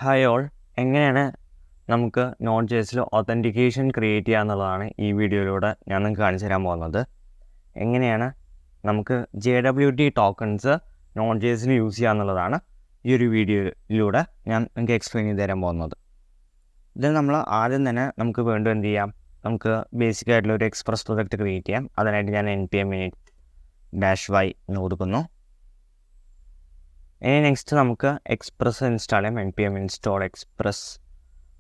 Hi all, എങ്ങനെയാണ് നമുക്ക് Node.jsൽ authentication create ചെയ്യുക എന്നുള്ളതാണ് ഈ വീഡിയോയിലൂടെ ഞാൻ നിങ്ങൾക്ക് കാണിച്ചു തരാൻ പോകുന്നത്. എങ്ങനെയാണ് നമുക്ക് JWT ടോക്കൺസ് Node.jsൽ യൂസ് ചെയ്യുക എന്നുള്ളതാണ് ഈ ഒരു വീഡിയോയിലൂടെ ഞാൻ നിങ്ങൾക്ക് എക്സ്പ്ലെയിൻ ചെയ്ത് തരാൻ പോകുന്നത്. ഇതിൽ നമ്മൾ ആദ്യം തന്നെ നമുക്ക് വേണ്ടത് എന്ത് ചെയ്യാം, നമുക്ക് ബേസിക് ആയിട്ടുള്ള ഒരു എക്സ്പ്രസ് പ്രൊജക്റ്റ് ക്രിയേറ്റ് ചെയ്യാം. അതിനായിട്ട് ഞാൻ npm init-y എന്ന് കൊടുക്കുന്നു. ഇനി നെക്സ്റ്റ് നമുക്ക് എക്സ്പ്രസ് ഇൻസ്റ്റാൾ ചെയ്യാം, npm install express.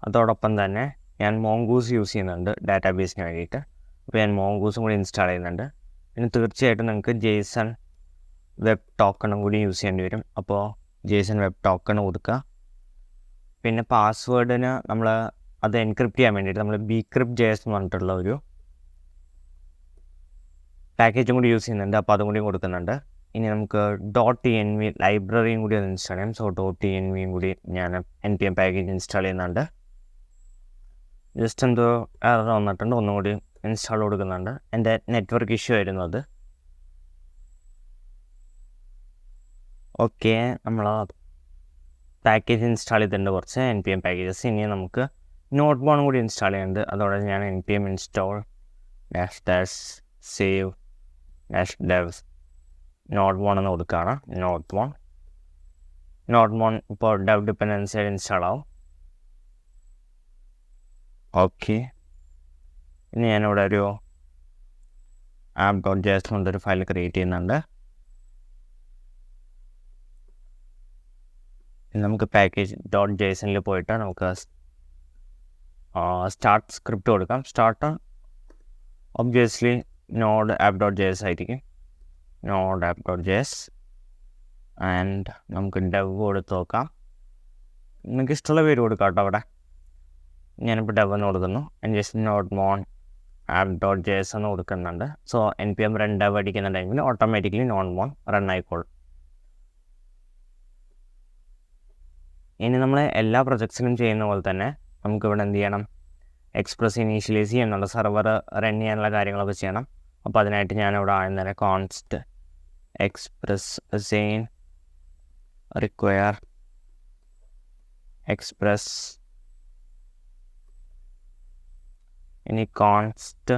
അതോടൊപ്പം തന്നെ ഞാൻ മോങ്കൂസ് യൂസ് ചെയ്യുന്നുണ്ട് ഡാറ്റാബേസിന് വേണ്ടിയിട്ട്. അപ്പോൾ ഞാൻ മോങ്കൂസും കൂടി ഇൻസ്റ്റാൾ ചെയ്യുന്നുണ്ട്. പിന്നെ തീർച്ചയായിട്ടും നിങ്ങൾക്ക് JSON വെബ് ടോക്കണും കൂടി യൂസ് ചെയ്യേണ്ടി വരും. അപ്പോൾ JSON വെബ് ടോക്കൺ കൊടുക്കുക. പിന്നെ പാസ്വേഡിന് നമ്മൾ അത് എൻക്രിപ്റ്റ് ചെയ്യാൻ വേണ്ടിയിട്ട് നമ്മൾ bcrypt.js എന്ന് പറഞ്ഞിട്ടുള്ള ഒരു പാക്കേജും കൂടി യൂസ് ചെയ്യുന്നുണ്ട്. അപ്പോൾ അതും കൂടി കൊടുക്കുന്നുണ്ട്. ഇനി നമുക്ക് .env ലൈബ്രറിയും കൂടി ഒന്ന് ഇൻസ്റ്റാൾ ചെയ്യാം. സോ .envയും കൂടി ഞാൻ npm പാക്കേജ് ഇൻസ്റ്റാൾ ചെയ്യുന്നുണ്ട്. ജസ്റ്റ് എന്തോ എറർ വന്നിട്ടുണ്ട്, ഒന്നും കൂടി ഇൻസ്റ്റാൾ കൊടുക്കുന്നുണ്ട്. എൻ്റെ നെറ്റ്വർക്ക് ഇഷ്യൂ ആയിരുന്നു അത്. ഓക്കെ, നമ്മൾ പാക്കേജ് ഇൻസ്റ്റാൾ ചെയ്തിട്ടുണ്ട് കുറച്ച് npm പാക്കേജസ്. ഇനി നമുക്ക് Node.1 കൂടി ഇൻസ്റ്റാൾ ചെയ്യുന്നുണ്ട്. അതോടെ ഞാൻ npm install -save -dev Node.1 എന്ന് കൊടുക്കുകയാണ്. Node.1 ഇപ്പോൾ ഡെവ് ഡിപ്പെൻഡൻസി ഇൻസ്റ്റാൾ ആവും. ഓക്കെ, ഇനി ഞാനിവിടെ ഒരു app.js എന്നൊരു ഫയൽ ക്രിയേറ്റ് ചെയ്യുന്നുണ്ട്. നമുക്ക് പാക്കേജ് .jsonൽ പോയിട്ട് നമുക്ക് സ്റ്റാർട്ട് സ്ക്രിപ്റ്റ് കൊടുക്കാം. സ്റ്റാർട്ട് ഒബ്വിയസ്ലി നോഡ് app.js ആയിരിക്കും. നോഡ് app.js ആൻഡ് നമുക്ക് ഡെവ് കൊടുത്ത് നോക്കാം. നിങ്ങൾക്ക് ഇഷ്ടമുള്ള പേര് കൊടുക്കാം കേട്ടോ. അവിടെ ഞാനിപ്പോൾ ഡെവ് എന്ന് കൊടുക്കുന്നു. ജസ്റ്റ് Node.1 app.js എന്ന് കൊടുക്കുന്നുണ്ട്. സോ npm റൺ ഡെവ് അടിക്കുന്ന ടൈമിൽ ഓട്ടോമാറ്റിക്കലി Node.1 റൺ ആയിക്കോളും. ഇനി നമ്മൾ എല്ലാ പ്രൊജക്ട്സിനും ചെയ്യുന്ന പോലെ തന്നെ നമുക്കിവിടെ എന്ത് ചെയ്യണം, എക്സ്പ്രസ് ഇനീഷ്യലൈസ് ചെയ്യാനുള്ള സെർവർ റൺ ചെയ്യാനുള്ള കാര്യങ്ങളൊക്കെ ചെയ്യണം. അപ്പോൾ അതിനായിട്ട് ഞാനിവിടെ ആദ്യം തന്നെ const express assign require express, ഇനി കോൺസ്റ്റ്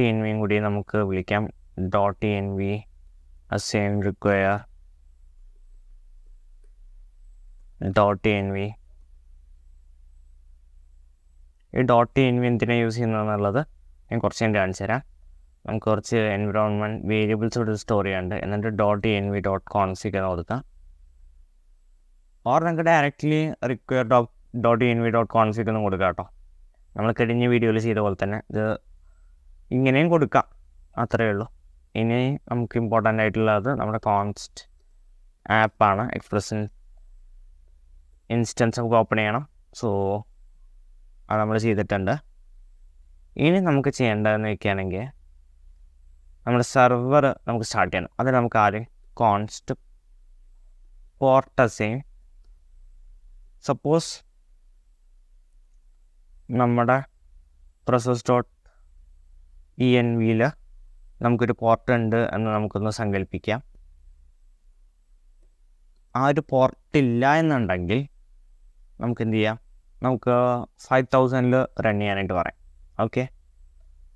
.envയും കൂടി നമുക്ക് വിളിക്കാം. .env assign require .env. ഈ .env എന്തിനാണ് യൂസ് ചെയ്യുന്നതെന്നുള്ളത് ഞാൻ കുറച്ച് കഴിഞ്ഞ് കാണിച്ചു തരാം. നമുക്ക് കുറച്ച് എൻവിറോൺമെൻറ്റ് വേരിയബിൾസ് ഇവിടെ സ്റ്റോർ ചെയ്യാനുണ്ട്. എന്നിട്ട് .env.config എന്ന് കൊടുക്കാം. ഓർ നമുക്ക് ഡയറക്റ്റ്ലി റിക്വയർ .env.config എന്ന് കൊടുക്കാം കേട്ടോ. നമ്മൾ കഴിഞ്ഞ വീഡിയോയിൽ ചെയ്ത പോലെ തന്നെ ഇത് ഇങ്ങനെയും കൊടുക്കാം, അത്രയേ ഉള്ളൂ. ഇനി നമുക്ക് ഇമ്പോർട്ടൻ്റ് ആയിട്ടുള്ളത് നമ്മുടെ കോൺസ്റ്റ് ആപ്പാണ്. എക്സ്പ്രസ് ഇൻസ്റ്റൻസ് നമുക്ക് ഓപ്പൺ ചെയ്യണം. സോ അത് നമ്മൾ ചെയ്തിട്ടുണ്ട്. ഇനി നമുക്ക് ചെയ്യേണ്ടതെന്ന് വയ്ക്കുകയാണെങ്കിൽ നമ്മുടെ സെർവർ നമുക്ക് സ്റ്റാർട്ട് ചെയ്യണം. അതിൽ നമുക്ക് ആദ്യം കോൺസ്റ്റ് പോർട്ട് അസൈൻ, സപ്പോസ് നമ്മുടെ process.envയിൽ നമുക്കൊരു പോർട്ട് ഉണ്ട് എന്ന് നമുക്കൊന്ന് സങ്കല്പിക്കാം. ആ ഒരു പോർട്ട് ഇല്ല എന്നുണ്ടെങ്കിൽ നമുക്ക് എന്ത് ചെയ്യാം, നമുക്ക് 5000 റൺ ചെയ്യാനായിട്ട് പറയാം. ഓക്കെ,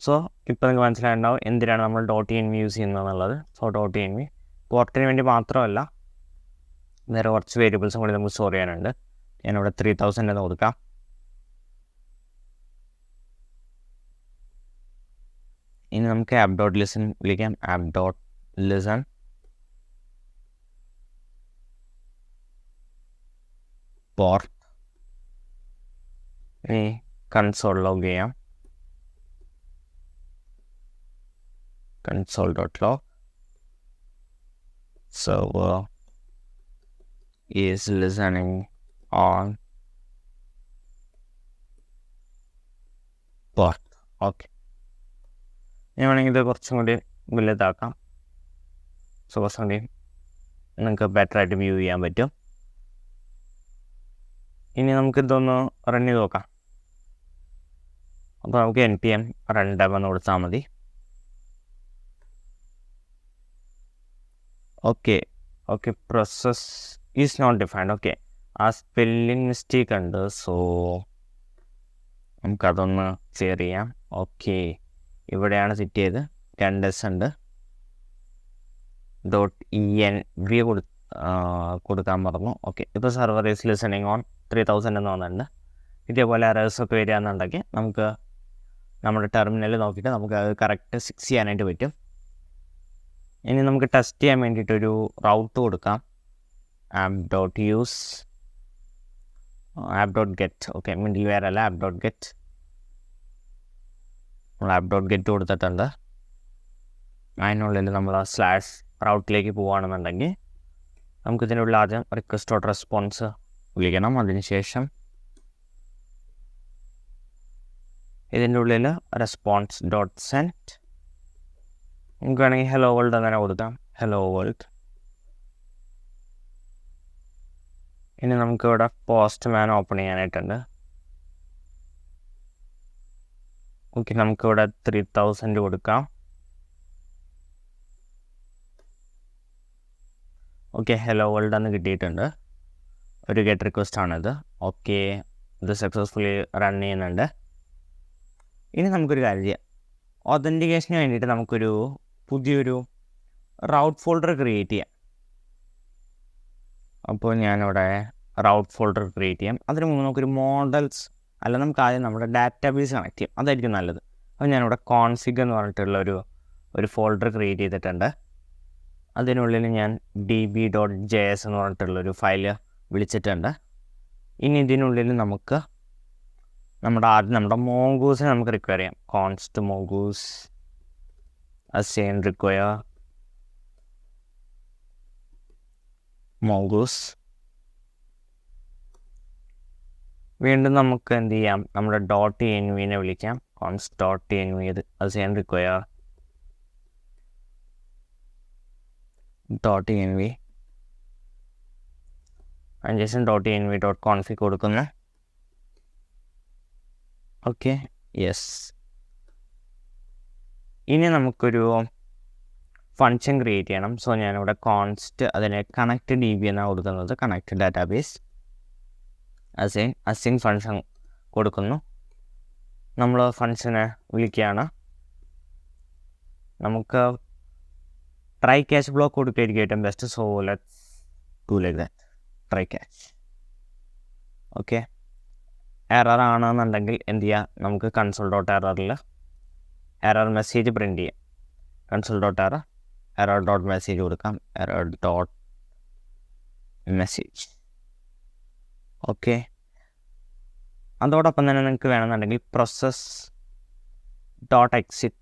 സോ ഇപ്പോൾ നിങ്ങൾക്ക് മനസ്സിലായിട്ടുണ്ടാവും എന്തിനാണ് നമ്മൾ .env യൂസ് ചെയ്യുന്നതെന്നുള്ളത്. സോ .env പോർട്ടിന് വേണ്ടി മാത്രമല്ല, വേറെ കുറച്ച് വേരിയബിൾസും കൂടി നമുക്ക് സ്റ്റോർ ചെയ്യാനുണ്ട്. ഞാനിവിടെ 3000 എന്ന് കൊടുക്കാം. ഇനി നമുക്ക് app.listen വിളിക്കാം. app.listen പോർട്ട്, ഇനി കൺസോൾ ലോഗ് ചെയ്യാം. console.log server is listening on port. Okay, ഞാൻ വേണമെങ്കിൽ ഇത് കുറച്ചും കൂടി വലുതാക്കാം. സോ കുറച്ചും കൂടി നിങ്ങൾക്ക് ബെറ്ററായിട്ട് വ്യൂ ചെയ്യാൻ പറ്റും. ഇനി നമുക്കിതൊന്ന് റൺ ചെയ്ത് നോക്കാം. അപ്പോൾ നമുക്ക് npm റൺ ഡെവ് എന്ന് കൊടുത്താൽ മതി. Okay, process is not defined. Okay, ആ സ്പെല്ലിംഗ് മിസ്റ്റേക്ക് ഉണ്ട്. സോ നമുക്കതൊന്ന് ക്ലിയർ ചെയ്യാം. ഓക്കെ, ഇവിടെയാണ് സെറ്റ് ചെയ്ത് 2s ഉണ്ട്. .env കൊടുക്കാൻ പറഞ്ഞു. ഓക്കെ, ഇപ്പോൾ സർവർ ഈസ് ലിസണിങ് ഓൺ 3000 എന്ന് വന്നിട്ടുണ്ട്. ഇതേപോലെ എറേഴ്സൊക്കെ വരികയാണെന്നുണ്ടെങ്കിൽ നമുക്ക് നമ്മുടെ ടെർമിനൽ നോക്കിയിട്ട് നമുക്ക് അത് കറക്റ്റ് 6 ചെയ്യാനായിട്ട് പറ്റും. ഇനി നമുക്ക് ടെസ്റ്റ് ചെയ്യാൻ വേണ്ടിയിട്ടൊരു റൗട്ട് കൊടുക്കാം. app.use app.get. Okay, middle wear അല്ല, app.get. നമ്മൾ app.get കൊടുത്തിട്ടുണ്ട്. അതിനുള്ളിൽ നമ്മൾ സ്ലാഷ് റൗട്ടിലേക്ക് പോവുകയാണെന്നുണ്ടെങ്കിൽ നമുക്ക് ഇതിനുള്ളിൽ ആദ്യം request.response വിളിക്കണം. അതിനുശേഷം ഇതിൻ്റെ ഉള്ളിൽ response.send നമുക്ക് വേണമെങ്കിൽ ഹലോ വേൾഡ് അങ്ങനെ കൊടുക്കാം. Hello world. ഇനി നമുക്കിവിടെ പോസ്റ്റ്മാൻ ഓപ്പൺ ചെയ്യാനായിട്ടുണ്ട്. ഓക്കെ, നമുക്കിവിടെ 3000 കൊടുക്കാം. ഓക്കെ, ഹലോ വേൾഡ് എന്ന് കിട്ടിയിട്ടുണ്ട്. ഒരു ഗെറ്റ് റിക്വസ്റ്റ് ആണിത്. ഓക്കെ, ഇത് സക്സസ്ഫുള്ളി റൺ ചെയ്യുന്നുണ്ട്. ഇനി നമുക്കൊരു കാര്യം ചെയ്യാം. ഒതൻറ്റിക്കേഷന് വേണ്ടിയിട്ട് നമുക്കൊരു പുതിയൊരു റൗട്ട് ഫോൾഡർ ക്രിയേറ്റ് ചെയ്യാം. അപ്പോൾ ഞാനിവിടെ റൗട്ട് ഫോൾഡർ ക്രിയേറ്റ് ചെയ്യാം. അതിന് മുമ്പ് നമുക്കൊരു മോഡൽസ് അല്ല, നമുക്ക് ആദ്യം നമ്മുടെ ഡാറ്റാബേസ് കണക്ട് ചെയ്യാം. അതായിരിക്കും നല്ലത്. അപ്പോൾ ഞാനിവിടെ കോൺഫിഗ് എന്ന് പറഞ്ഞിട്ടുള്ള ഒരു ഫോൾഡർ ക്രിയേറ്റ് ചെയ്തിട്ടുണ്ട്. അതിനുള്ളിൽ ഞാൻ db.js എന്ന് പറഞ്ഞിട്ടുള്ളൊരു ഫയല് വിളിച്ചിട്ടുണ്ട്. ഇനി ഇതിനുള്ളിൽ നമുക്ക് നമ്മുടെ മോങ്കൂസിനെ നമുക്ക് റിക്വയർ ചെയ്യാം. Const mongoose assign require mongoose. വീണ്ടും നമുക്ക് എന്ത് ചെയ്യാം, നമ്മുടെ .envനെ വിളിക്കാം. const.env assign require .env. അതിനുശേഷം .env.config കൊടുക്കുന്നു. Okay, yes. ഇനി നമുക്കൊരു ഫങ്ഷൻ ക്രിയേറ്റ് ചെയ്യണം. സോ ഞാനിവിടെ കോൺസ്റ്റ് അതിനെ കണക്ട് db എന്നാണ് കൊടുക്കുന്നത്. കണക്ട് ഡാറ്റാബേസ് അസൈൻ ഫങ്ഷൻ കൊടുക്കുന്നു. നമ്മൾ ഫങ്ഷനെ വിളിക്കുകയാണ്. നമുക്ക് ട്രൈ ക്യാച്ച് ബ്ലോക്ക് കൊടുക്കുകയായിരിക്കും ഏറ്റവും best. So let's do like that. Try catch. Okay, error ആണെന്നുണ്ടെങ്കിൽ എന്ത് ചെയ്യുക, നമുക്ക് console.errorൽ എറർ മെസ്സേജ് പ്രിൻറ്റ് ചെയ്യാം. console.error.message കൊടുക്കാം. error.message. ഓക്കെ, അതോടൊപ്പം തന്നെ നിങ്ങൾക്ക് വേണമെന്നുണ്ടെങ്കിൽ process.exit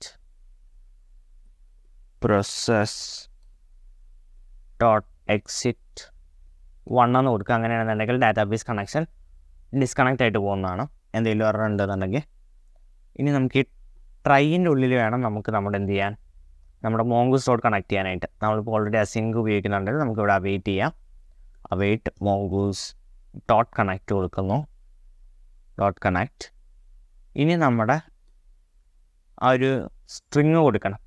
1 എന്ന് കൊടുക്കുക. അങ്ങനെയാണെന്നുണ്ടെങ്കിൽ ഡാറ്റാബേസ് കണക്ഷൻ ഡിസ്കണക്റ്റ് ആയിട്ട് പോകുന്നതാണ് എന്തെങ്കിലും എറർ ഉണ്ടെന്നുണ്ടെങ്കിൽ. ഇനി നമുക്ക് ഈ ട്രൈയിൻ്റെ ഉള്ളിൽ വേണം നമുക്ക് എന്ത് ചെയ്യാൻ, നമ്മുടെ മോങ്കൂസ് കണക്ട് ചെയ്യാനായിട്ട്. നമ്മളിപ്പോൾ ഓൾറെഡി അസിങ്ക് ഉപയോഗിക്കുന്നുണ്ടെങ്കിൽ നമുക്കിവിടെ അവെയിറ്റ് ചെയ്യാം. അവെയിറ്റ് മോങ്കൂസ് .കണക്റ്റ് കൊടുക്കുന്നു. .കണക്റ്റ്. ഇനി നമ്മുടെ ആ ഒരു സ്ട്രിങ് കൊടുക്കണം.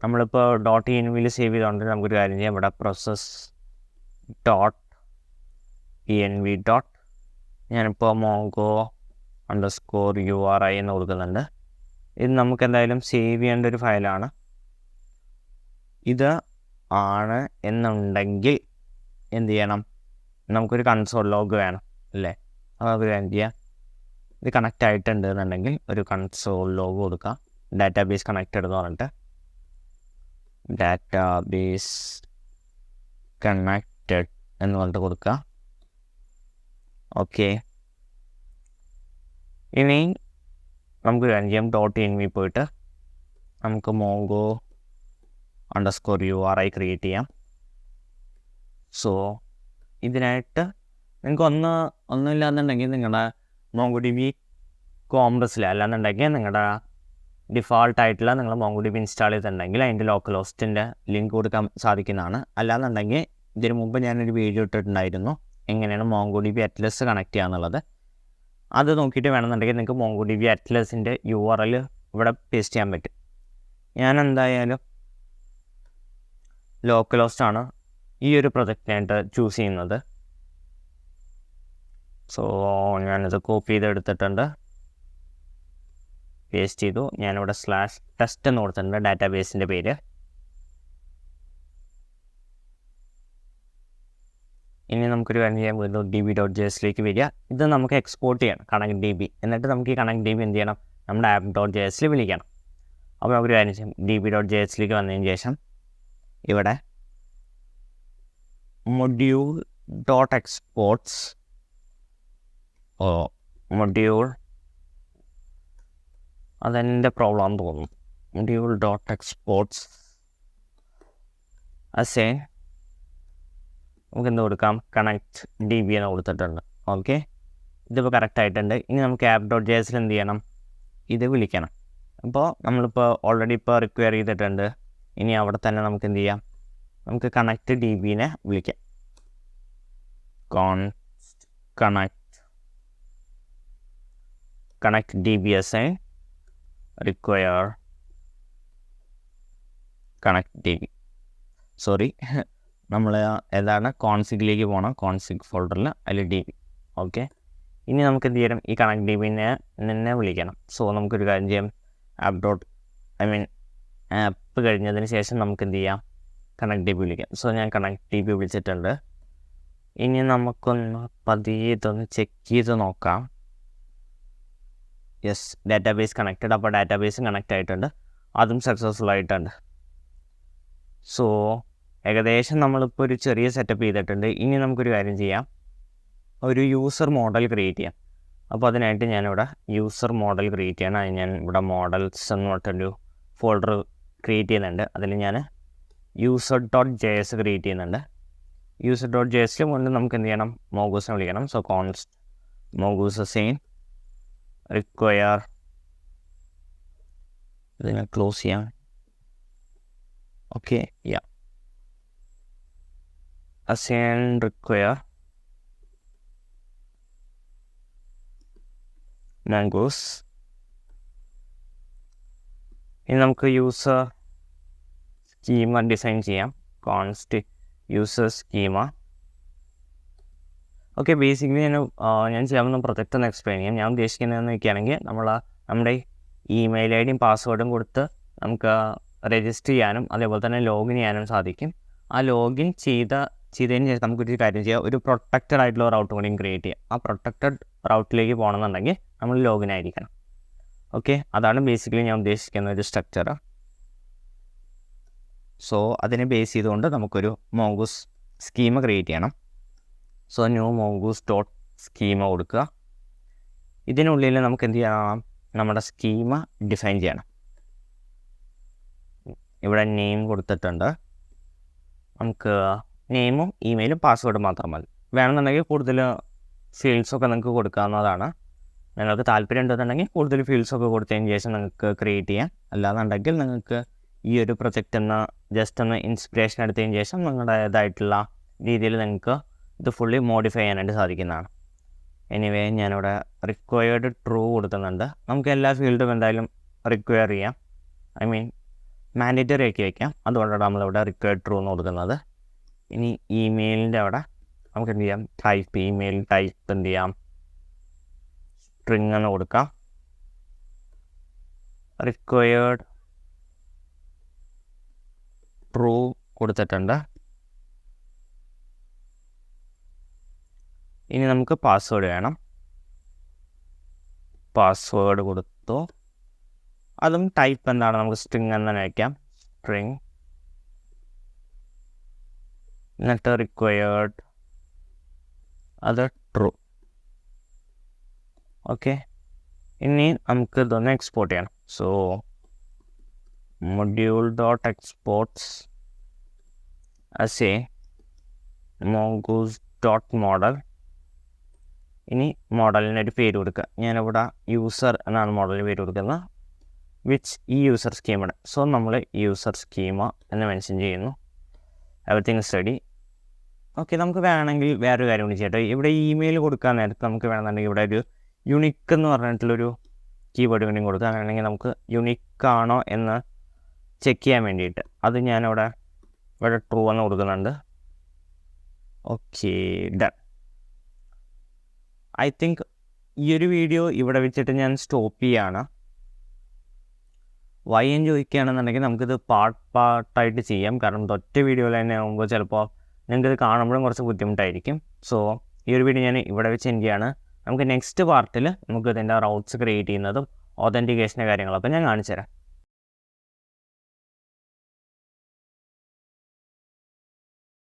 നമ്മളിപ്പോൾ .envയിൽ സേവ് ചെയ്തുകൊണ്ട് നമുക്കൊരു കാര്യം ചെയ്യാം. ഇവിടെ process.env. ഞാനിപ്പോൾ mongo_URI എന്ന് കൊടുക്കുന്നുണ്ട്. ഇത് നമുക്ക് എന്തായാലും സേവ് ചെയ്യേണ്ട ഒരു ഫയലാണ്. ഇത് ആണ് എന്നുണ്ടെങ്കിൽ എന്ത് ചെയ്യണം, നമുക്കൊരു കൺസോൾ ലോഗ് വേണം അല്ലേ. അതൊക്കെ എന്ത് ചെയ്യുക, ഇത് കണക്റ്റ് ആയിട്ടുണ്ട് എന്നുണ്ടെങ്കിൽ ഒരു കൺസോൾ ലോഗ് കൊടുക്കുക. ഡാറ്റാബേസ് കണക്റ്റഡ് എന്ന് പറഞ്ഞിട്ട് ഡാറ്റാബേസ് കണക്റ്റഡ് എന്ന് പറഞ്ഞിട്ട് കൊടുക്കുക. ഓക്കെ, ഇനി നമുക്ക് കാര്യം ചെയ്യാം. .env പോയിട്ട് നമുക്ക് mongo_URI ക്രിയേറ്റ് ചെയ്യാം. സോ ഇതിനായിട്ട് നിങ്ങൾക്ക് ഒന്നുമില്ലാന്നുണ്ടെങ്കിൽ നിങ്ങളുടെ MongoDB കോംപ്രസിൽ അല്ലാന്നുണ്ടെങ്കിൽ നിങ്ങളുടെ ഡിഫാൾട്ടായിട്ടുള്ള നിങ്ങൾ MongoDB ഇൻസ്റ്റാൾ ചെയ്തിട്ടുണ്ടെങ്കിൽ അതിൻ്റെ ലോക്കൽ ഹോസ്റ്റിൻ്റെ ലിങ്ക് കൊടുക്കാൻ സാധിക്കുന്നതാണ്. അല്ലാന്നുണ്ടെങ്കിൽ ഇതിന് മുമ്പ് ഞാനൊരു വീഡിയോ ഇട്ടിട്ടുണ്ടായിരുന്നു എങ്ങനെയാണ് MongoDB Atlas കണക്ട് ചെയ്യുക എന്നുള്ളത്. അത് നോക്കിയിട്ട് വേണമെന്നുണ്ടെങ്കിൽ നിങ്ങൾക്ക് MongoDB Atlasൻ്റെ URL ഇവിടെ പേസ്റ്റ് ചെയ്യാൻ പറ്റും. ഞാൻ എന്തായാലും ലോക്കൽ ഹോസ്റ്റാണ് ഈ ഒരു പ്രൊജക്റ്റിനായിട്ട് ചൂസ് ചെയ്യുന്നത്. സോ ഞാനിത് കോപ്പി ചെയ്തെടുത്തിട്ടുണ്ട്, പേസ്റ്റ് ചെയ്തു. ഞാനിവിടെ /ടെസ്റ്റ് എന്ന് കൊടുത്തിട്ടുണ്ട് ഡാറ്റാബേസിൻ്റെ പേര്. ഇനി നമുക്കൊരു കാര്യം ചെയ്യാൻ വീണ്ടും db.jsലേക്ക് വരിക. ഇത് നമുക്ക് എക്സ്പോർട്ട് ചെയ്യണം കണക്ട് db. എന്നിട്ട് നമുക്ക് ഈ കണക്ട് db എന്ത് ചെയ്യണം, നമ്മുടെ app.jsൽ വിളിക്കണം. അപ്പോൾ നമുക്കൊരു കാര്യം ചെയ്യാം, db.jsലേക്ക് വന്നതിന് ശേഷം ഇവിടെ module.exports മൊഡ്യൂൾ അതെൻ്റെ പ്രോബ്ലം ആണെന്ന് തോന്നുന്നു. module.exports അസേ നമുക്ക് എന്ത് കൊടുക്കാം, കണക്ട് db എന്ന് കൊടുത്തിട്ടുണ്ട്. ഓക്കെ, ഇതിപ്പോൾ കറക്റ്റ് ആയിട്ടുണ്ട്. ഇനി നമുക്ക് app.jsൽ എന്ത് ചെയ്യണം, ഇത് വിളിക്കണം. അപ്പോൾ നമ്മളിപ്പോൾ ഓൾറെഡി ഇപ്പോൾ റിക്വയർ ചെയ്തിട്ടുണ്ട്. ഇനി അവിടെ തന്നെ നമുക്ക് എന്ത് ചെയ്യാം, നമുക്ക് കണക്ട് dbനെ വിളിക്കാം. Connect db as require connect db. Sorry, നമ്മൾ ഏതാണ് കോൺഫിഗിലേക്ക് പോകണം, കോൺഫിഗ് ഫോൾഡറിൽ അതിൽ db. ഓക്കെ, ഇനി നമുക്ക് എന്ത് ചെയ്യണം, ഈ കണക്ട് dbനെ തന്നെ വിളിക്കണം. സോ നമുക്കൊരു കാര്യം ചെയ്യാം, ആപ്പ് കഴിഞ്ഞതിന് ശേഷം നമുക്ക് എന്ത് ചെയ്യാം, കണക്ട് db വിളിക്കാം. സോ ഞാൻ കണക്ട് db വിളിച്ചിട്ടുണ്ട്. ഇനി നമുക്കൊന്ന് പതിയെ ഇതൊന്ന് ചെക്ക് ചെയ്ത് നോക്കാം. Yes, database connected. അപ്പോൾ ഡാറ്റാബേസും കണക്റ്റ് ആയിട്ടുണ്ട്, അതും സക്സസ്ഫുൾ ആയിട്ടുണ്ട്. സോ ഏകദേശം നമ്മളിപ്പോൾ ഒരു ചെറിയ സെറ്റപ്പ് ചെയ്തിട്ടുണ്ട്. ഇനി നമുക്കൊരു കാര്യം ചെയ്യാം, ഒരു യൂസർ മോഡൽ ക്രിയേറ്റ് ചെയ്യാം. അപ്പോൾ അതിനായിട്ട് ഞാനിവിടെ യൂസർ മോഡൽ ക്രിയേറ്റ് ചെയ്യണം. അത് ഞാൻ ഇവിടെ മോഡൽസ് എന്ന് പറഞ്ഞിട്ടൊരു ഫോൾഡർ ക്രിയേറ്റ് ചെയ്യുന്നുണ്ട്. അതിൽ ഞാൻ user.js ക്രിയേറ്റ് ചെയ്യുന്നുണ്ട്. user.jsൽ മുന്നേ നമുക്ക് എന്ത് ചെയ്യണം, മോഗൂസിനെ വിളിക്കണം. സോ കോൺസ്റ്റ് മോഗൂസ് സെയിൻ റിക്വയർ, ഇതിനെ ക്ലോസ് ചെയ്യാം. ഓക്കെ, യാ assign require mongoose. ഇനി നമുക്ക് യൂസർ സ്കീമ ഡിസൈൻ ചെയ്യാം. Const user schema. Okay, basically ഞാൻ ചെയ്യാവുന്ന പ്രൊജക്റ്റ് ഒന്ന് എക്സ്പ്ലെയിൻ ചെയ്യാം. ഞാൻ ഉദ്ദേശിക്കുന്നതെന്ന് വയ്ക്കുകയാണെങ്കിൽ നമ്മുടെ ഇമെയിൽ ഐ ഡിയും പാസ്വേഡും കൊടുത്ത് നമുക്ക് രജിസ്റ്റർ ചെയ്യാനും അതേപോലെ തന്നെ ലോഗിൻ ചെയ്യാനും സാധിക്കും. ആ ലോഗിൻ ചെയ്തതിന് ശേഷം നമുക്കൊരു കാര്യം ചെയ്യാം, ഒരു പ്രൊട്ടക്റ്റഡ് ആയിട്ടുള്ള റൗട്ട് കൂടി ക്രിയേറ്റ് ചെയ്യാം. ആ പ്രൊട്ടക്റ്റഡ് റൗട്ടിലേക്ക് പോകണമെന്നുണ്ടെങ്കിൽ നമ്മൾ ലോഗിൻ ആയിരിക്കണം. ഓക്കെ, അതാണ് ബേസിക്കലി ഞാൻ ഉദ്ദേശിക്കുന്ന ഒരു സ്ട്രക്ചർ. സോ അതിനെ ബേസ് ചെയ്തുകൊണ്ട് നമുക്കൊരു മോഗൂസ് സ്കീമ ക്രിയേറ്റ് ചെയ്യണം. സോ ന്യൂ mongoose.schema കൊടുക്കുക. ഇതിനുള്ളിൽ നമുക്ക് എന്ത് ചെയ്യണം, നമ്മുടെ സ്കീമ ഡിഫൈൻ ചെയ്യണം. ഇവിടെ നെയിം കൊടുത്തിട്ടുണ്ട്. നമുക്ക് നെയിമും ഇമെയിലും പാസ്വേഡും മാത്രം മതി. വേണമെന്നുണ്ടെങ്കിൽ കൂടുതൽ ഫീൽഡ്സൊക്കെ നിങ്ങൾക്ക് കൊടുക്കാവുന്നതാണ്. നിങ്ങൾക്ക് താല്പര്യം ഉണ്ടെന്നുണ്ടെങ്കിൽ കൂടുതൽ ഫീൽഡ്സൊക്കെ കൊടുത്തതിന് ശേഷം നിങ്ങൾക്ക് ക്രിയേറ്റ് ചെയ്യാം. അല്ലാന്നുണ്ടെങ്കിൽ നിങ്ങൾക്ക് ഈ ഒരു പ്രൊജക്റ്റ് ജസ്റ്റ് ഒന്ന് ഇൻസ്പിറേഷൻ എടുത്തതിന് ശേഷം നിങ്ങളുടേതായിട്ടുള്ള രീതിയിൽ നിങ്ങൾക്ക് ഇത് ഫുള്ളി മോഡിഫൈ ചെയ്യാനായിട്ട് സാധിക്കുന്നതാണ്. എനിവേ ഞാനിവിടെ റിക്വയർഡ് ട്രൂ കൊടുക്കുന്നുണ്ട്. നമുക്ക് എല്ലാ ഫീൽഡും എന്തായാലും റിക്വയർ ചെയ്യാം, മാൻഡേറ്ററി ആക്കി വയ്ക്കാം. അതുകൊണ്ടാണ് നമ്മളിവിടെ റിക്വയർഡ് ട്രൂ എന്ന് കൊടുക്കുന്നത്. ഇനി ഇമെയിലിൻ്റെ അവിടെ നമുക്ക് എന്ത് ചെയ്യാം, ഇമെയിൽ ടൈപ്പ് എന്ത് ചെയ്യാം, സ്ട്രിങ് എന്ന് കൊടുക്കാം. റിക്വയർഡ് ട്രൂ കൊടുത്തിട്ടുണ്ട്. ഇനി നമുക്ക് പാസ്വേഡ് വേണം. പാസ്വേഡ് കൊടുത്തു. അതും ടൈപ്പ് എന്താണ്, നമുക്ക് സ്ട്രിങ് എന്ന് തന്നെ വയ്ക്കാം. സ്ട്രിങ് എന്നിട്ട് റിക്വയർഡ് അത് ട്രൂ. ഓക്കെ, ഇനി നമുക്ക് ഇതൊന്ന് എക്സ്പോർട്ട് ചെയ്യണം. So module.exports as a mongoose.model. ഇനി മോഡലിന് ഒരു പേര് കൊടുക്കുക. ഞാനിവിടെ യൂസർ എന്നാണ് മോഡലിന് പേര് കൊടുക്കുന്നത്. ഈ യൂസർ സ്കീമാണ്. സോ നമ്മൾ യൂസർ സ്കീമ എന്ന് മെൻഷൻ ചെയ്യുന്നു. Everything study. ഓക്കെ, നമുക്ക് വേണമെങ്കിൽ വേറൊരു കാര്യം കൂടി ചെയ്യട്ടെ. ഇവിടെ ഇമെയിൽ കൊടുക്കാൻ നേരത്ത് നമുക്ക് വേണമെന്നുണ്ടെങ്കിൽ ഇവിടെ ഒരു യുണിക്ക് എന്ന് പറഞ്ഞിട്ടുള്ളൊരു കീവേഡ് കൂടി കൊടുക്കുക. അങ്ങനെയാണെങ്കിൽ നമുക്ക് യുണിക്കാണോ എന്ന് ചെക്ക് ചെയ്യാൻ വേണ്ടിയിട്ട് അത് ഞാനിവിടെ ട്രൂ എന്ന് കൊടുക്കുന്നുണ്ട്. Okay, done. ഐ തിങ്ക് ഈ ഒരു വീഡിയോ ഇവിടെ വെച്ചിട്ട് ഞാൻ സ്റ്റോപ്പ് ചെയ്യാണ്. വൈ എന്ന് ചോദിക്കുകയാണെന്നുണ്ടെങ്കിൽ നമുക്കിത് പാർട്ടായിട്ട് ചെയ്യാം. കാരണം ഒറ്റ വീഡിയോയിൽ തന്നെ ആകുമ്പോൾ ചിലപ്പോൾ നിങ്ങൾക്കിത് കാണുമ്പോഴും കുറച്ച് ബുദ്ധിമുട്ടായിരിക്കും. സോ ഈ ഒരു വീഡിയോ ഞാൻ ഇവിടെ വെച്ച് എൻഡ് ചെയ്യാണ്. നമുക്ക് നെക്സ്റ്റ് പാർട്ടിൽ നമുക്ക് ഇതിൻ്റെ റൗട്ട്സ് ക്രിയേറ്റ് ചെയ്യുന്നതും ഒതൻറ്റിക്കേഷൻ്റെ കാര്യങ്ങളും അപ്പോൾ ഞാൻ കാണിച്ചു തരാം.